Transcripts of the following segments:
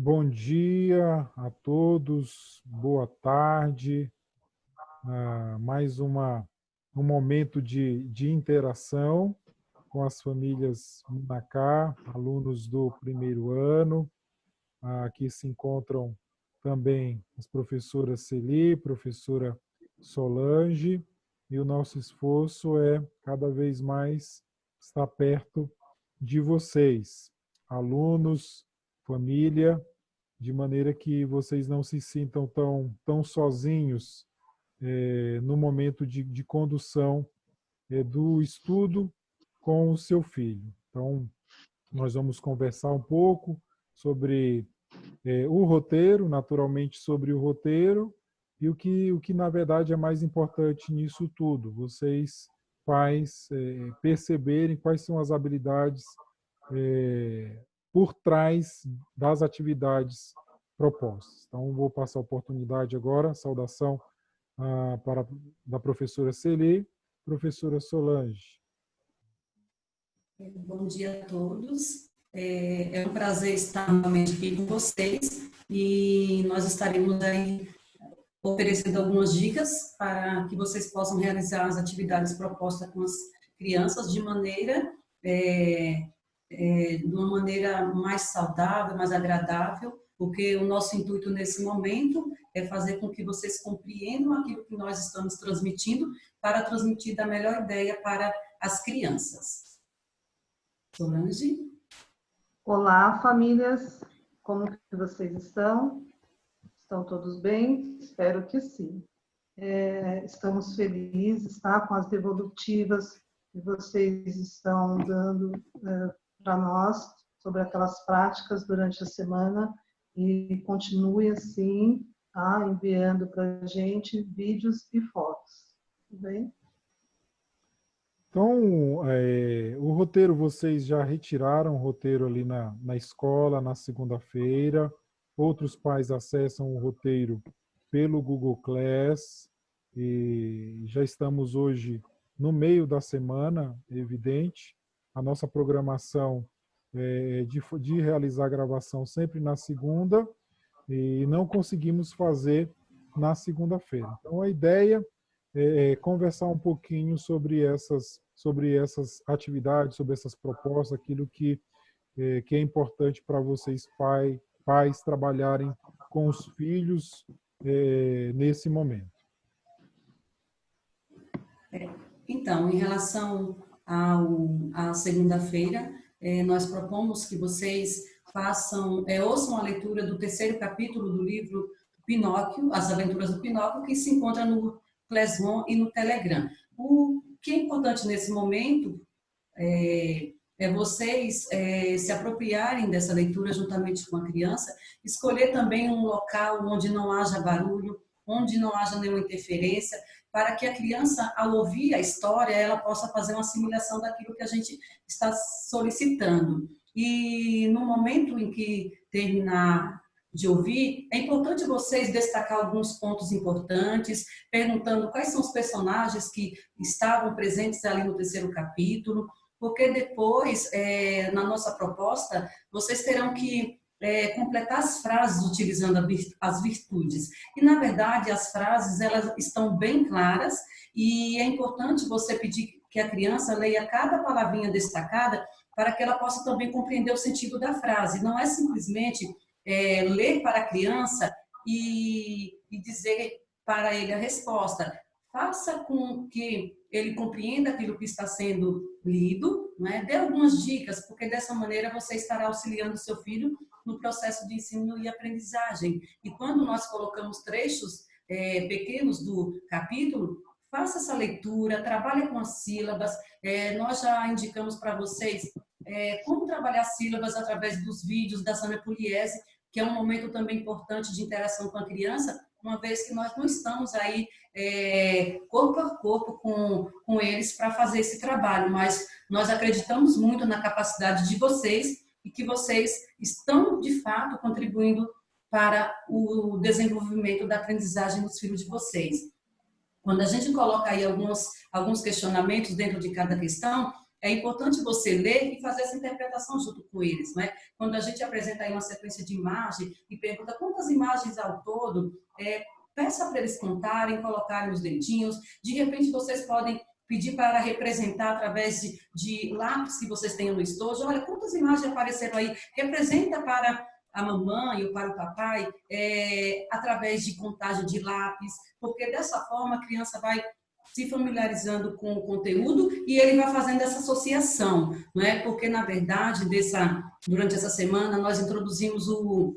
Bom dia a todos, boa tarde. Mais um momento de interação com as famílias Munacá, alunos do primeiro ano. Aqui se encontram também as professoras Celi, professora Solange, e o nosso esforço é cada vez mais estar perto de vocês, alunos, família, de maneira que vocês não se sintam tão sozinhos no momento de condução do estudo com o seu filho. Então, nós vamos conversar um pouco sobre o roteiro, naturalmente sobre o roteiro, e o que na verdade é mais importante nisso tudo, vocês pais perceberem quais são as habilidades por trás das atividades propostas. Então, vou passar a oportunidade agora, saudação da professora Celi, professora Solange. Bom dia a todos. É um prazer estar novamente aqui com vocês e nós estaremos aí oferecendo algumas dicas para que vocês possam realizar as atividades propostas com as crianças de uma maneira mais saudável, mais agradável, porque o nosso intuito nesse momento é fazer com que vocês compreendam aquilo que nós estamos transmitindo para transmitir da melhor ideia para as crianças. Solange? Olá, famílias. Como que vocês estão? Estão todos bem? Espero que sim. Estamos felizes, tá? Com as devolutivas que vocês estão dando para nós sobre aquelas práticas durante a semana e continue assim, tá? Enviando para a gente vídeos e fotos. Tudo bem? Então, o roteiro, vocês já retiraram o roteiro ali na escola, na segunda-feira. Outros pais acessam o roteiro pelo Google Class. E já estamos hoje no meio da semana, evidente. A nossa programação é de realizar a gravação sempre na segunda e não conseguimos fazer na segunda-feira. Então, a ideia é conversar um pouquinho sobre essas atividades, sobre essas propostas, aquilo que é importante para vocês, pais, trabalharem com os filhos nesse momento. Então, em relação à segunda-feira, nós propomos que vocês ouçam a leitura do terceiro capítulo do livro Pinóquio, As Aventuras do Pinóquio, que se encontra no Classroom e no Telegram. O que é importante nesse momento é vocês se apropriarem dessa leitura juntamente com a criança, escolher também um local onde não haja barulho, onde não haja nenhuma interferência, para que a criança, ao ouvir a história, ela possa fazer uma assimilação daquilo que a gente está solicitando. E no momento em que terminar de ouvir, é importante vocês destacar alguns pontos importantes, perguntando quais são os personagens que estavam presentes ali no terceiro capítulo, porque depois, na nossa proposta, vocês terão que completar as frases utilizando as virtudes. E, na verdade, as frases elas estão bem claras e é importante você pedir que a criança leia cada palavrinha destacada para que ela possa também compreender o sentido da frase. Não é simplesmente ler para a criança e dizer para ele a resposta. Faça com que ele compreenda aquilo que está sendo lido, né? Dê algumas dicas, porque dessa maneira você estará auxiliando o seu filho no processo de ensino e aprendizagem. E quando nós colocamos trechos pequenos do capítulo, faça essa leitura, trabalhe com as sílabas. Nós já indicamos para vocês como trabalhar sílabas através dos vídeos da Sâmia Pugliese, que é um momento também importante de interação com a criança, uma vez que nós não estamos aí corpo a corpo com eles para fazer esse trabalho, mas nós acreditamos muito na capacidade de vocês e que vocês estão, de fato, contribuindo para o desenvolvimento da aprendizagem dos filhos de vocês. Quando a gente coloca aí alguns questionamentos dentro de cada questão, é importante você ler e fazer essa interpretação junto com eles, né? Quando a gente apresenta aí uma sequência de imagem e pergunta quantas imagens ao todo, peça para eles contarem, colocarem os dedinhos. De repente, vocês podem pedir para representar através de lápis que vocês tenham no estojo. Olha, quantas imagens apareceram aí? Representa para a mamãe ou para o papai através de contagem de lápis, porque dessa forma a criança vai se familiarizando com o conteúdo e ele vai fazendo essa associação, não é? Porque, na verdade, durante essa semana, nós introduzimos o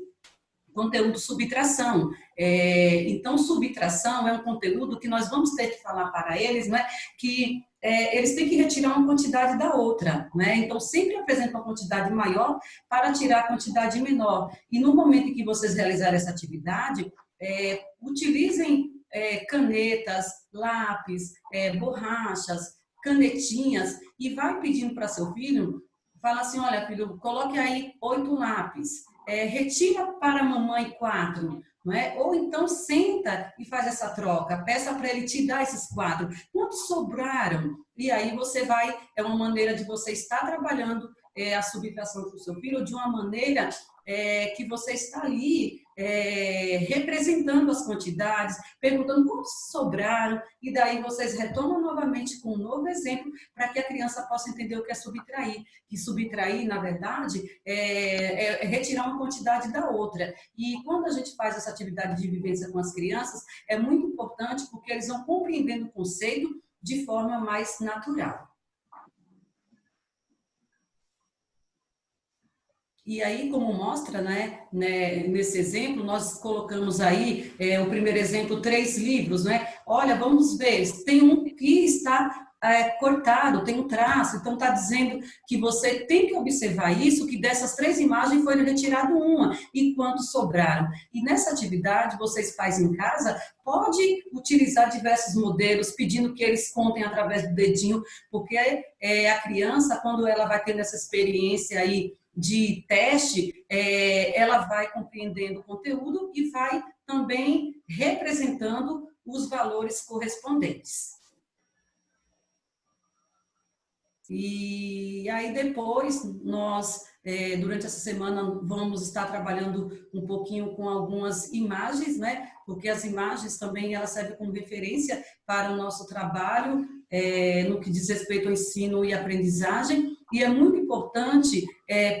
conteúdo subtração. Então, subtração é um conteúdo que nós vamos ter que falar para eles, né, que eles têm que retirar uma quantidade da outra, né? Então, sempre apresenta uma quantidade maior para tirar a quantidade menor. E no momento em que vocês realizarem essa atividade, utilizem canetas, lápis, borrachas, canetinhas, e vai pedindo para seu filho, fala assim, olha, filho, coloque aí 8 lápis, retira para a mamãe 4, não é? Ou então senta e faz essa troca, peça para ele te dar esses 4. Quantos sobraram? E aí você vai, é uma maneira de você estar trabalhando a subtração com o seu filho de uma maneira que você está ali representando as quantidades, perguntando quantos sobraram, e daí vocês retomam novamente com um novo exemplo para que a criança possa entender o que é subtrair. Que subtrair, na verdade, é retirar uma quantidade da outra. E quando a gente faz essa atividade de vivência com as crianças, é muito importante porque eles vão compreendendo o conceito de forma mais natural. E aí, como mostra, né, nesse exemplo, nós colocamos aí, o primeiro exemplo, 3 livros, né? Olha, vamos ver, tem um que está cortado, tem um traço, então está dizendo que você tem que observar isso, que dessas 3 imagens foi retirado uma, e quantos sobraram. E nessa atividade, vocês pais em casa, pode utilizar diversos modelos, pedindo que eles contem através do dedinho, porque a criança, quando ela vai tendo essa experiência aí, de teste, ela vai compreendendo o conteúdo e vai também representando os valores correspondentes. E aí depois nós, durante essa semana, vamos estar trabalhando um pouquinho com algumas imagens, né? Porque as imagens também elas servem como referência para o nosso trabalho no que diz respeito ao ensino e aprendizagem. E é muito importante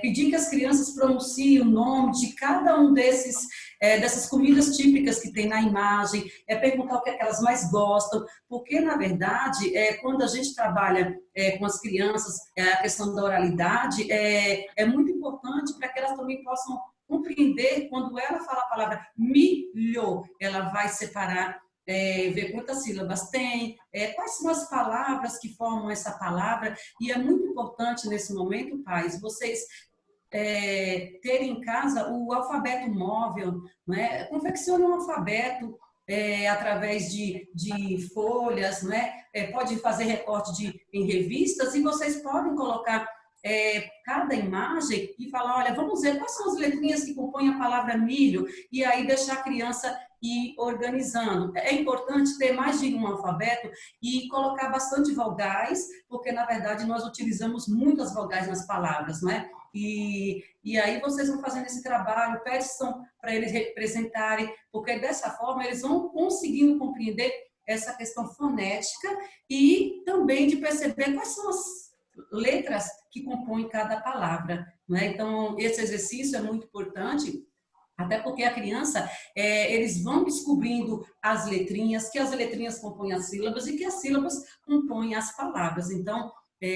pedir que as crianças pronunciem o nome de cada um dessas comidas típicas que tem na imagem, perguntar o que elas mais gostam, porque, na verdade, quando a gente trabalha com as crianças, a questão da oralidade é muito importante para que elas também possam compreender, quando ela fala a palavra milho, ela vai separar, ver quantas sílabas tem, quais são as palavras que formam essa palavra, e é muito importante nesse momento, pais, vocês terem em casa o alfabeto móvel, né? Confeccione um alfabeto através de folhas, né? Pode fazer recorte em revistas, e vocês podem colocar cada imagem e falar, olha, vamos ver quais são as letrinhas que compõem a palavra milho, e aí deixar a criança ir organizando. É importante ter mais de um alfabeto e colocar bastante vogais, porque, na verdade, nós utilizamos muitas vogais nas palavras, né? E aí vocês vão fazendo esse trabalho, peçam para eles representarem, porque dessa forma eles vão conseguindo compreender essa questão fonética e também de perceber quais são as letras que compõem cada palavra, né? Então, esse exercício é muito importante, até porque a criança, eles vão descobrindo as letrinhas, que as letrinhas compõem as sílabas e que as sílabas compõem as palavras. Então,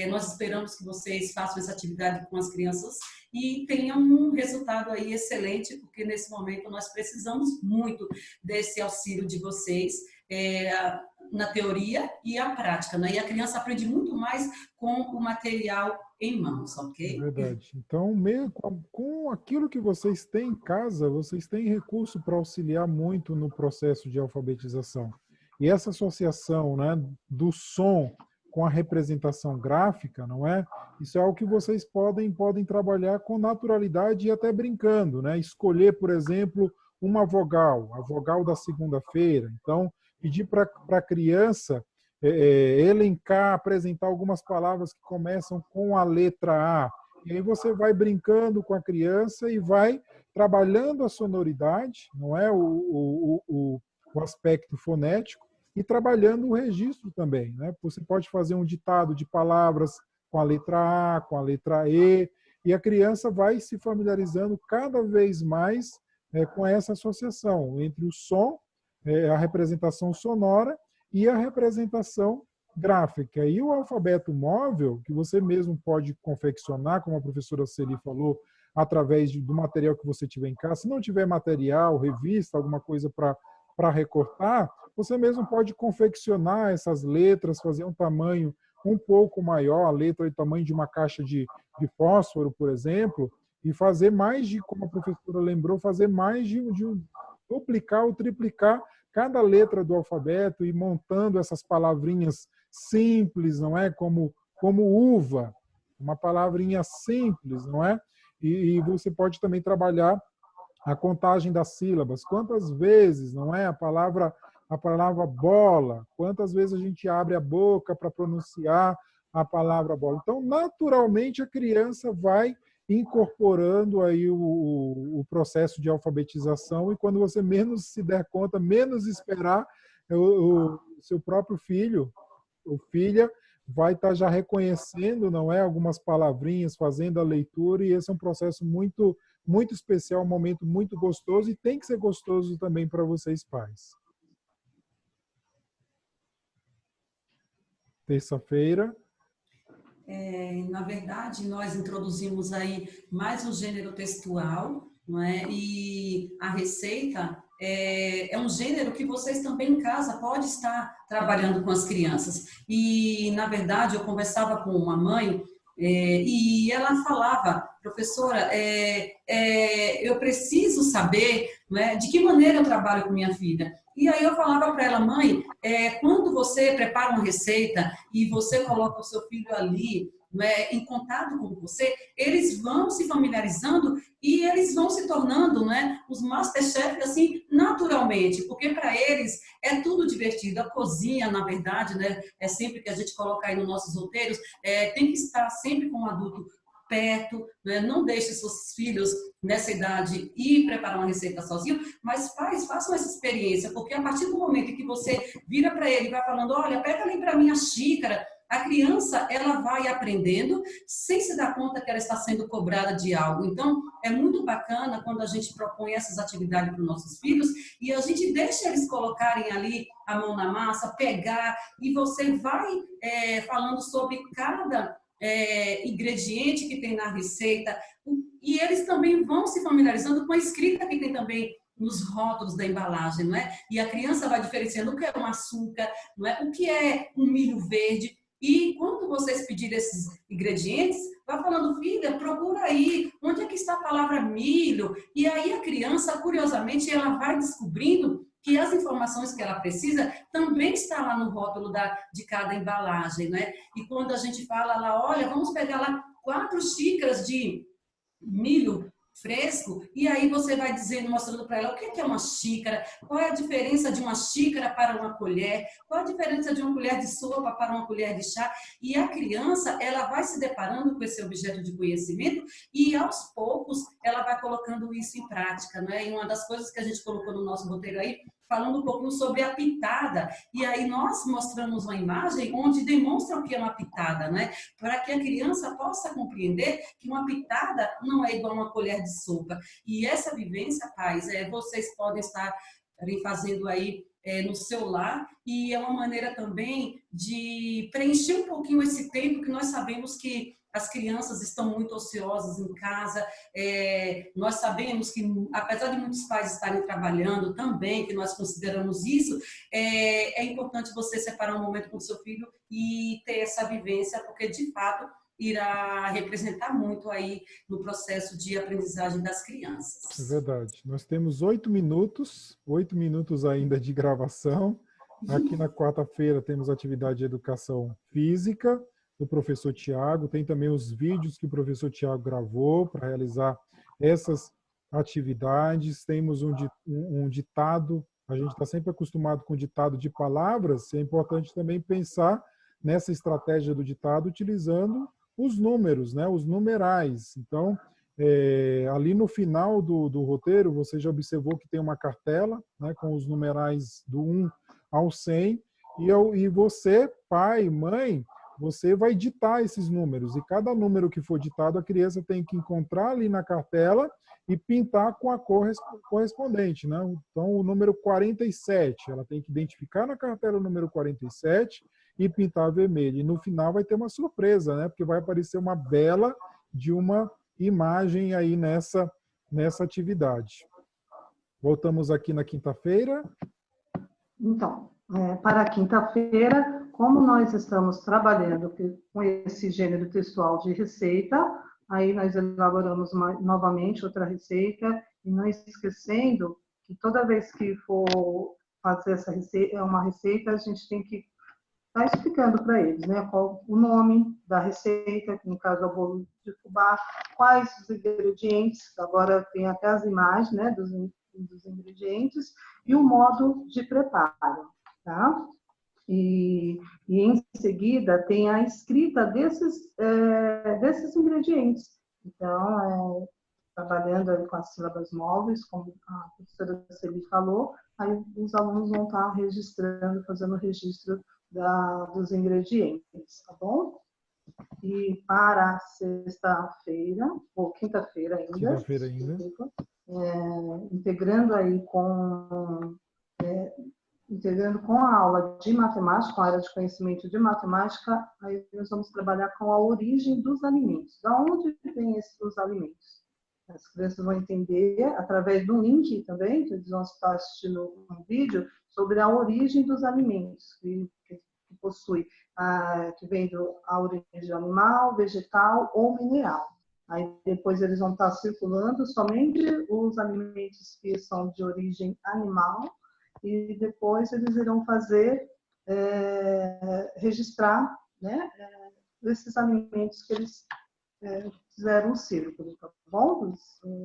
nós esperamos que vocês façam essa atividade com as crianças e tenham um resultado aí excelente, porque nesse momento nós precisamos muito desse auxílio de vocês na teoria e a prática, né? E a criança aprende muito mais com o material em mãos, ok? Verdade. Então, com aquilo que vocês têm em casa, vocês têm recurso para auxiliar muito no processo de alfabetização. E essa associação, né, do som com a representação gráfica, não é? Isso é algo que vocês podem trabalhar com naturalidade e até brincando, né? Escolher, por exemplo, uma vogal, a vogal da segunda-feira. Então, pedir para a criança elencar, apresentar algumas palavras que começam com a letra A. E aí você vai brincando com a criança e vai trabalhando a sonoridade, não é, o aspecto fonético, e trabalhando o registro também, né? Você pode fazer um ditado de palavras com a letra A, com a letra E, e a criança vai se familiarizando cada vez mais com essa associação entre o som, a representação sonora e a representação gráfica. E o alfabeto móvel, que você mesmo pode confeccionar, como a professora Celi falou, através do material que você tiver em casa. Se não tiver material, revista, alguma coisa para recortar, você mesmo pode confeccionar essas letras, fazer um tamanho um pouco maior, a letra do tamanho de uma caixa de fósforo, por exemplo, e fazer mais de, como a professora lembrou, fazer mais de duplicar ou triplicar cada letra do alfabeto e montando essas palavrinhas simples, não é? Como uva, uma palavrinha simples, não é? E você pode também trabalhar a contagem das sílabas. Quantas vezes, não é? A palavra bola, quantas vezes a gente abre a boca para pronunciar a palavra bola. Então, naturalmente, a criança vai incorporando aí o processo de alfabetização e quando você menos se der conta, menos esperar, o seu próprio filho ou filha vai estar já reconhecendo, não é, algumas palavrinhas, fazendo a leitura, e esse é um processo muito, muito especial, um momento muito gostoso, e tem que ser gostoso também para vocês pais. Terça-feira. Na verdade, nós introduzimos aí mais um gênero textual, não é? E a receita é um gênero que vocês também em casa podem estar trabalhando com as crianças. E, na verdade, eu conversava com uma mãe e ela falava, professora, eu preciso saber, não é, de que maneira eu trabalho com minha filha. E aí eu falava para ela, mãe, quando você prepara uma receita e você coloca o seu filho ali, né, em contato com você, eles vão se familiarizando e eles vão se tornando, né, os masterchefs assim naturalmente, porque para eles é tudo divertido. A cozinha, na verdade, né, é sempre que a gente coloca aí nos nossos roteiros, tem que estar sempre com um adulto perto, né? Não deixe seus filhos nessa idade ir preparar uma receita sozinho, mas pais, façam essa experiência, porque a partir do momento em que você vira para ele e vai falando, olha, pega ali para mim a xícara, a criança, ela vai aprendendo sem se dar conta que ela está sendo cobrada de algo. Então, é muito bacana quando a gente propõe essas atividades para os nossos filhos e a gente deixa eles colocarem ali a mão na massa, pegar, e você vai falando sobre cada ingrediente que tem na receita, e eles também vão se familiarizando com a escrita que tem também nos rótulos da embalagem, não é? E a criança vai diferenciando o que é um açúcar, não é? O que é um milho verde. E quando vocês pedirem esses ingredientes, vai falando, filha, procura aí, onde é que está a palavra milho? E aí a criança, curiosamente, ela vai descobrindo que as informações que ela precisa também está lá no rótulo de cada embalagem, né? E quando a gente fala lá, olha, vamos pegar lá 4 xícaras de milho fresco, e aí você vai dizendo, mostrando para ela o que é uma xícara, qual é a diferença de uma xícara para uma colher, qual é a diferença de uma colher de sopa para uma colher de chá, e a criança, ela vai se deparando com esse objeto de conhecimento e aos poucos ela vai colocando isso em prática, né? E uma das coisas que a gente colocou no nosso roteiro aí, falando um pouquinho sobre a pitada, e aí nós mostramos uma imagem onde demonstra o que é uma pitada, né? Para que a criança possa compreender que uma pitada não é igual a uma colher de sopa. E essa vivência, pais, vocês podem estar fazendo aí no seu lar, e é uma maneira também de preencher um pouquinho esse tempo que nós sabemos que as crianças estão muito ociosas em casa, nós sabemos que, apesar de muitos pais estarem trabalhando também, que nós consideramos isso, é importante você separar um momento com o seu filho e ter essa vivência, porque, de fato, irá representar muito aí no processo de aprendizagem das crianças. É verdade. Nós temos 8 minutos ainda de gravação. Aqui na quarta-feira temos atividade de educação física, do professor Tiago, tem também os vídeos que o professor Tiago gravou para realizar essas atividades, temos um ditado a gente está sempre acostumado com o ditado de palavras, é importante também pensar nessa estratégia do ditado utilizando os números, né, os numerais. Então, ali no final do roteiro, você já observou que tem uma cartela, né, com os numerais do 1 ao 100, e você, pai, mãe, você vai ditar esses números. E cada número que for ditado, a criança tem que encontrar ali na cartela e pintar com a cor correspondente, né? Então, o número 47, ela tem que identificar na cartela o número 47 e pintar vermelho. E no final vai ter uma surpresa, né? Porque vai aparecer uma bela de uma imagem aí nessa atividade. Voltamos aqui na quinta-feira. Então, para a quinta-feira, como nós estamos trabalhando com esse gênero textual de receita, aí nós elaboramos novamente outra receita, e não esquecendo que toda vez que for fazer essa receita, uma receita, a gente tem que estar explicando para eles, né, qual o nome da receita, que no caso é o bolo de fubá, quais os ingredientes, agora tem até as imagens, né, dos ingredientes, e o modo de preparo, tá? E em seguida tem a escrita desses ingredientes. Então, trabalhando aí com as sílabas móveis, como a professora Celi falou, aí os alunos vão estar registrando, fazendo o registro dos ingredientes, tá bom? E para sexta-feira, ou quinta-feira ainda, integrando aí integrando com a aula de matemática, com a área de conhecimento de matemática, aí nós vamos trabalhar com a origem dos alimentos. Da onde vêm os alimentos? As crianças vão entender, através do link também, que eles vão estar assistindo um vídeo, sobre a origem dos alimentos, que possui, que vem a origem animal, vegetal ou mineral. Aí depois eles vão estar circulando somente os alimentos que são de origem animal, e depois eles irão fazer, registrar, né, esses alimentos que eles fizeram um círculo, tá bom?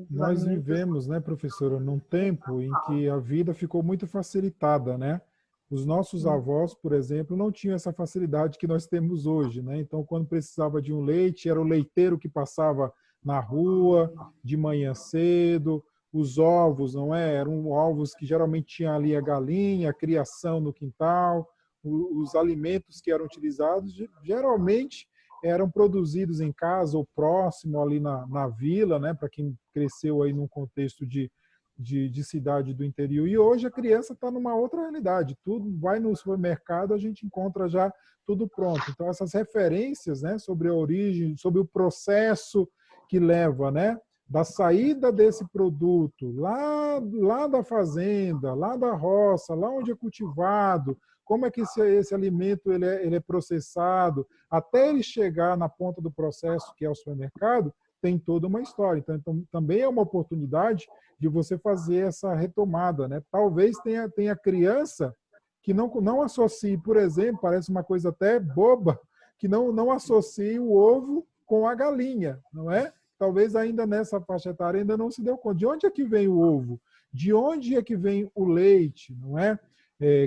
Nós vivemos, né, professora, num tempo em que a vida ficou muito facilitada, né? Os nossos avós, por exemplo, não tinham essa facilidade que nós temos hoje, né? Então, quando precisava de um leite, era o leiteiro que passava na rua de manhã cedo. Os ovos, não é? Eram ovos que geralmente tinha ali a galinha, a criação no quintal. Os alimentos que eram utilizados geralmente eram produzidos em casa ou próximo ali na vila, né? Para quem cresceu aí num contexto de cidade do interior. E hoje a criança está numa outra realidade. Tudo vai no supermercado, a gente encontra já tudo pronto. Então, essas referências, né, sobre a origem, sobre o processo que leva, né, da saída desse produto lá da fazenda, lá da roça, lá onde é cultivado, como é que esse alimento ele é processado, até ele chegar na ponta do processo, que é o supermercado, tem toda uma história. Então também é uma oportunidade de você fazer essa retomada, né? Talvez tenha criança que não associe, por exemplo, parece uma coisa até boba, que não associe o ovo com a galinha, não é? Talvez ainda nessa faixa etária ainda não se deu conta. De onde é que vem o ovo? De onde é que vem o leite, não é?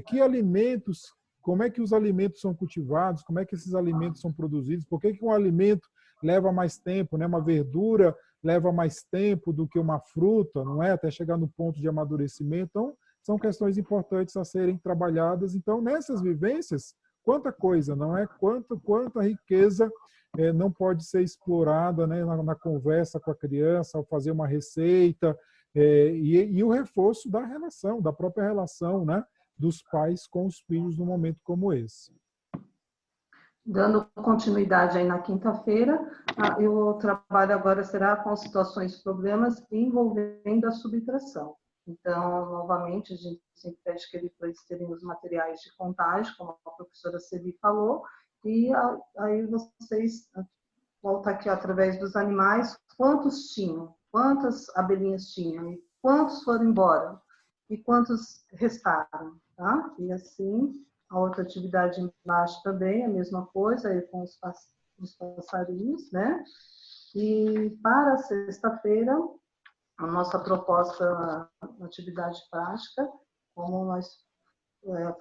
Que alimentos, como é que os alimentos são cultivados, como é que esses alimentos são produzidos, por que um alimento leva mais tempo, né? Uma verdura leva mais tempo do que uma fruta, não é? Até chegar no ponto de amadurecimento. Então, são questões importantes a serem trabalhadas. Então, nessas vivências, quanta coisa, não é? Quanta riqueza não pode ser explorada, né? Na conversa com a criança, ao fazer uma receita, e o reforço da relação, da própria relação, né? Dos pais com os filhos num momento como esse. Dando continuidade aí na quinta-feira, o trabalho agora será com situações e problemas envolvendo a subtração. Então, novamente, a gente sempre pede que eles terem os materiais de contagem, como a professora Celi falou, e aí vocês voltam aqui através dos animais, quantos tinham, quantas abelhinhas tinham, e quantos foram embora, e quantos restaram, tá? E assim... A outra atividade embaixo também, a mesma coisa, aí com os passarinhos, né? E para sexta-feira, a nossa proposta, atividade prática, como nós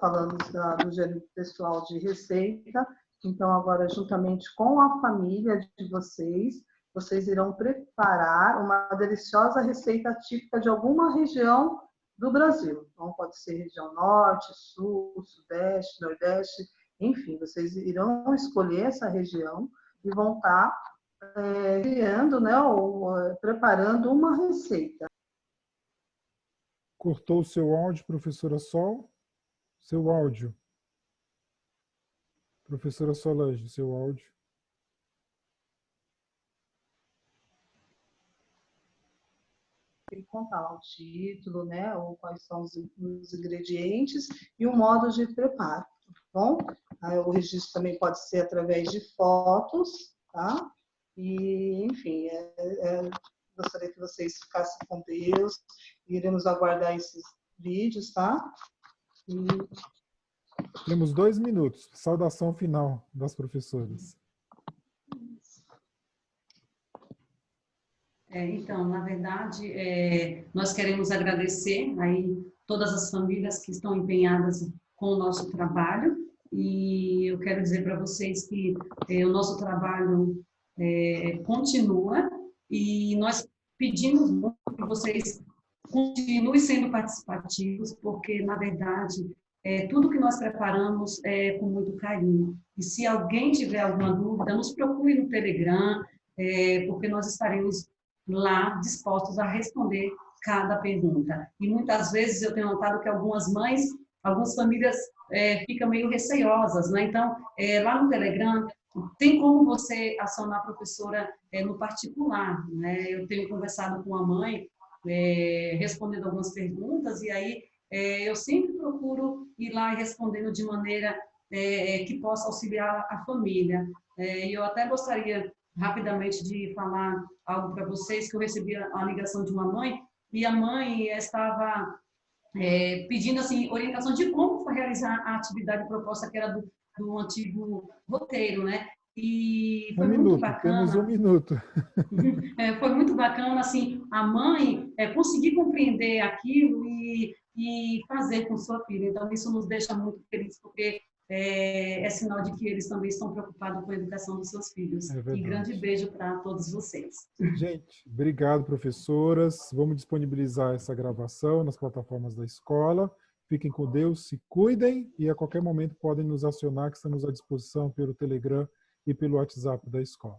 falamos do gênero pessoal de receita, então agora juntamente com a família de vocês, vocês irão preparar uma deliciosa receita típica de alguma região do Brasil. Então pode ser região norte, sul, sudeste, nordeste, enfim, vocês irão escolher essa região e vão estar criando, né, ou preparando uma receita. Cortou o seu áudio, professora Sol? Seu áudio. Professora Solange, seu áudio. Tem que contar lá o título, né, ou quais são os ingredientes e o modo de preparo, tá bom? O registro também pode ser através de fotos, tá? E, enfim, gostaria que vocês ficassem com Deus, iremos aguardar esses vídeos, tá? Temos 2 minutos. Saudação final das professoras. Então, na verdade, nós queremos agradecer aí todas as famílias que estão empenhadas com o nosso trabalho, e eu quero dizer para vocês que o nosso trabalho continua, e nós pedimos muito que vocês continuem sendo participativos, porque, na verdade, tudo que nós preparamos é com muito carinho. E se alguém tiver alguma dúvida, nos procure no Telegram, porque nós estaremos lá dispostos a responder cada pergunta. E muitas vezes eu tenho notado que algumas mães, algumas famílias ficam meio receiosas, né? Então, lá no Telegram, tem como você acionar a professora no particular, né? Eu tenho conversado com a mãe, respondendo algumas perguntas, e aí eu sempre procuro ir lá respondendo de maneira que possa auxiliar a família. E eu até gostaria rapidamente de falar algo para vocês, que eu recebi a ligação de uma mãe, e a mãe estava pedindo assim, orientação de como foi realizar a atividade proposta, que era do antigo roteiro, né? E foi muito bacana. Temos 1 minuto. Foi muito bacana, assim, a mãe conseguir compreender aquilo e fazer com sua filha. Então, isso nos deixa muito felizes, porque é sinal de que eles também estão preocupados com a educação dos seus filhos. E grande beijo para todos vocês. Gente, obrigado, professoras. Vamos disponibilizar essa gravação nas plataformas da escola. Fiquem com Deus, se cuidem e a qualquer momento podem nos acionar, que estamos à disposição pelo Telegram e pelo WhatsApp da escola.